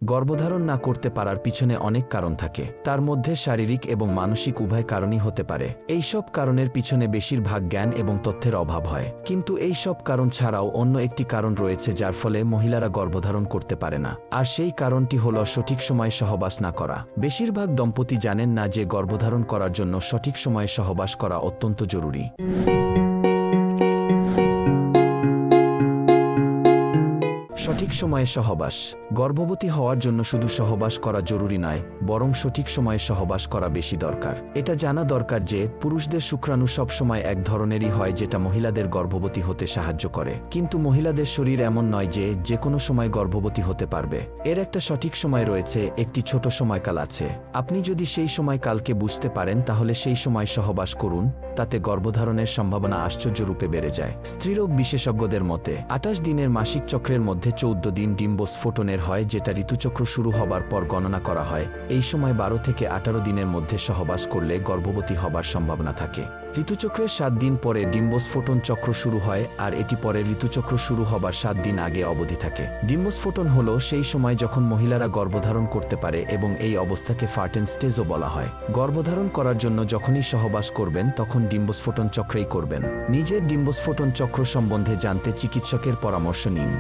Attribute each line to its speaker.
Speaker 1: গর্ভধারণ না করতে পারার পিছনে অনেক কারণ থাকে, তার মধ্যে শারীরিক এবং মানসিক উভয় কারণই হতে পারে। এই সব কারণের পিছনে বেশিরভাগ জ্ঞান এবং তথ্যের অভাব হয়। কিন্তু এই সব কারণ ছাড়াও অন্য একটি কারণ রয়েছে যার ফলে মহিলারা গর্ভধারণ করতে পারে না, আর সেই কারণটি হল সঠিক সময়ে সহবাস না করা। বেশিরভাগ দম্পতি জানেন না যে গর্ভধারণ করার জন্য সঠিক সময়ে সহবাস করা অত্যন্ত জরুরি। সঠিক সময়ে সহবাস। গর্ভবতী হওয়ার জন্য শুধু সহবাস করা জরুরি নয়, বরং সঠিক সময়ে সহবাস করা বেশি দরকার। এটা জানা দরকার যে পুরুষদের শুক্রাণু সব সময় এক ধরনেরই হয়, যেটা মহিলাদের গর্ভবতী হতে সাহায্য করে। কিন্তু মহিলাদের শরীর এমন নয় যে যে কোনো সময় গর্ভবতী হতে পারবে। এর একটা সঠিক সময় রয়েছে, একটি ছোট সময়কাল আছে। আপনি যদি সেই সময়কালকে বুঝতে পারেন তাহলে সেই সময় সহবাস করুন, তাতে গর্ভধারণের সম্ভাবনা আশ্চর্যরূপে বেড়ে যায়। স্ত্রীরোগ বিশেষজ্ঞদের মতে 28 দিনের মাসিক চক্রের মধ্যে 14 দিন ডিম্বস্ফোটনের হয়, যেটা ঋতুচক্র শুরু হবার পর গণনা করা হয়। এই সময় 12 থেকে 18 দিনের মধ্যে সহবাস করলে গর্ভবতী হবার সম্ভাবনা থাকে। ঋতুচক্রের 7 দিন পরে ডিম্বস্ফোটন চক্র শুরু হয়, আর এটি পরে ঋতুচক্র শুরু হবার 7 দিন আগে অবধি থাকে। ডিম্বস্ফোটন হল সেই সময় যখন মহিলারা গর্ভধারণ করতে পারে, এবং এই অবস্থাকে ফার্টেন স্টেজও বলা হয়। গর্ভধারণ করার জন্য যখনই সহবাস করবেন তখন ডিম্বস্ফোটন চক্রেই করবেন। নিজের ডিম্বস্ফোটন চক্র সম্বন্ধে জানতে চিকিৎসকের পরামর্শ নিন।